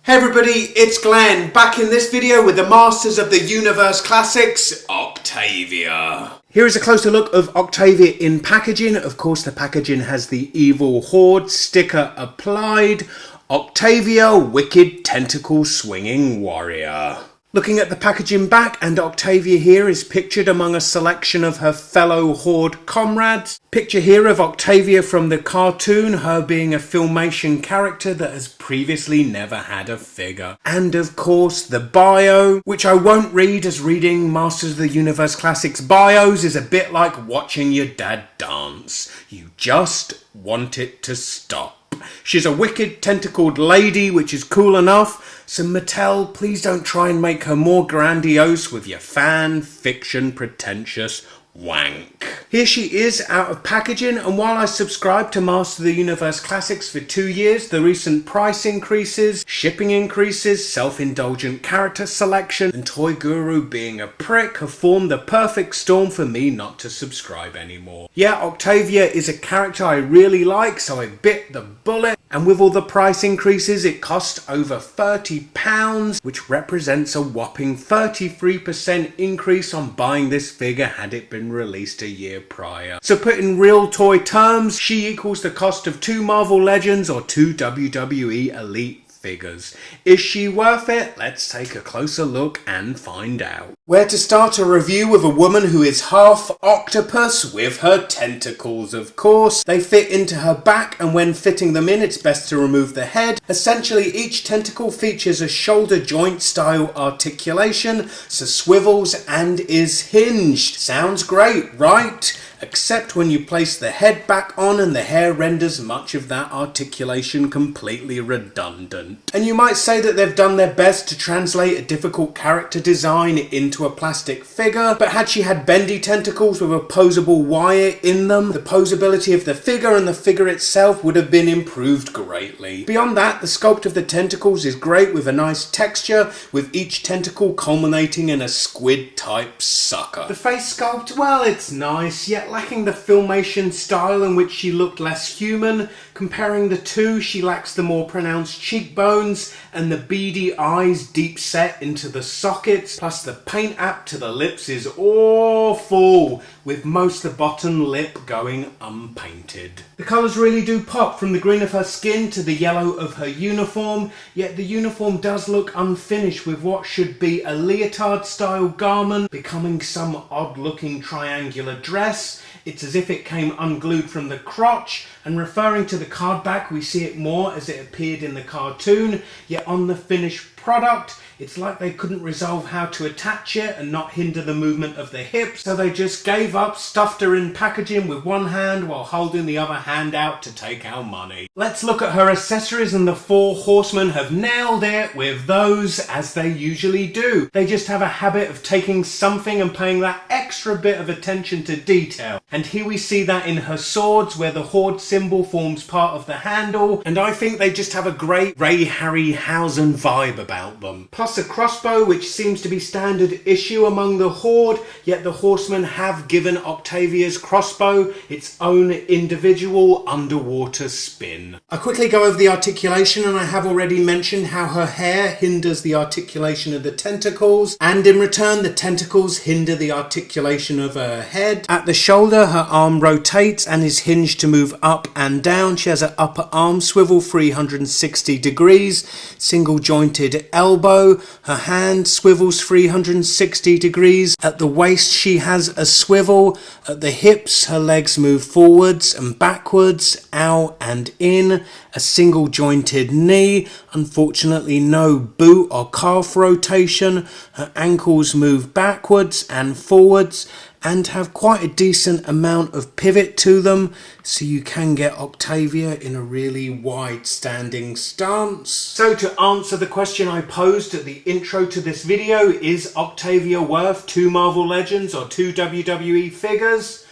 Hey everybody, it's Glenn, back in this video with the Masters of the Universe Classics, Octavia. Here is a closer look of Octavia in packaging. Of course, the packaging has the Evil Horde sticker applied. Octavia, Wicked Tentacle Swinging Warrior. Looking at the packaging back, and Octavia here is pictured among a selection of her fellow Horde comrades. Picture here of Octavia from the cartoon, her being a Filmation character that has previously never had a figure. And of course the bio, which I won't read, as reading Masters of the Universe Classics bios is a bit like watching your dad dance. You just want it to stop. She's a wicked tentacled lady, which is cool enough, so Mattel, please don't try and make her more grandiose with your fan fiction pretentious wank. Here she is out of packaging, and while I subscribed to Master of the Universe Classics for 2 years, the recent price increases, shipping increases, self-indulgent character selection, and Toy Guru being a prick have formed the perfect storm for me not to subscribe anymore. Yeah, Octavia is a character I really like, so I bit the bullet, and with all the price increases it cost over £30, which represents a whopping 33% increase on buying this figure had it been released a year prior. So put in real toy terms, she equals the cost of 2 Marvel Legends or 2 WWE Elite figures. Is she worth it? Let's take a closer look and find out. Where to start a review with a woman who is half octopus with her tentacles, of course. They fit into her back, and when fitting them in, it's best to remove the head. Essentially, each tentacle features a shoulder joint style articulation, so swivels and is hinged. Sounds great, right? Except when you place the head back on and the hair renders much of that articulation completely redundant. And you might say that they've done their best to translate a difficult character design into a plastic figure, but had she had bendy tentacles with a posable wire in them, the posability of the figure and the figure itself would have been improved greatly. Beyond that, the sculpt of the tentacles is great with a nice texture, with each tentacle culminating in a squid type sucker. The face sculpt, well, it's nice, yet lacking the Filmation style in which she looked less human. Comparing the two, she lacks the more pronounced cheekbones and the beady eyes deep set into the sockets, plus the paint app to the lips is awful, with most of the bottom lip going unpainted. The colours really do pop, from the green of her skin to the yellow of her uniform, yet the uniform does look unfinished, with what should be a leotard style garment becoming some odd looking triangular dress. It's as if it came unglued from the crotch, and referring to the card back, we see it more as it appeared in the cartoon, yet on the finished product it's like they couldn't resolve how to attach it and not hinder the movement of the hips, so they just gave up, stuffed her in packaging with one hand while holding the other hand out to take our money. Let's look at her accessories, and the 4 horsemen have nailed it with those, as they usually do. They just have a habit of taking something and paying that extra bit of attention to detail. And here we see that in her swords, where the Horde symbol forms part of the handle, and I think they just have a great Ray Harryhausen vibe about them. Plus a crossbow, which seems to be standard issue among the Horde, yet the horsemen have given Octavia's crossbow its own individual underwater spin. I quickly go over the articulation, and I have already mentioned how her hair hinders the articulation of the tentacles, and in return the tentacles hinder the articulation of her head. At the shoulder, her arm rotates and is hinged to move up and down. She has an upper arm swivel 360 degrees, single jointed elbow. Her hand swivels 360 degrees. At the waist she has a swivel. At the hips her legs move forwards and backwards, out and in. A single jointed knee. Unfortunately no boot or calf rotation. Her ankles move backwards and forwards and have quite a decent amount of pivot to them, so you can get Octavia in a really wide standing stance. So to answer the question I posed at the intro to this video, is Octavia worth 2 Marvel Legends or 2 WWE figures?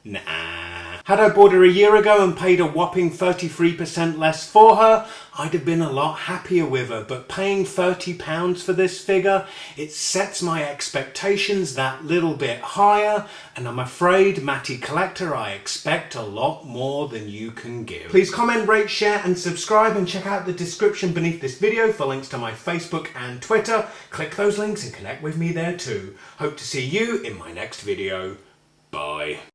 Nah. Had I bought her a year ago and paid a whopping 33% less for her, I'd have been a lot happier with her, but paying £30 for this figure, it sets my expectations that little bit higher, and I'm afraid, Matty Collector, I expect a lot more than you can give. Please comment, rate, share and subscribe, and check out the description beneath this video for links to my Facebook and Twitter. Click those links and connect with me there too. Hope to see you in my next video. Bye.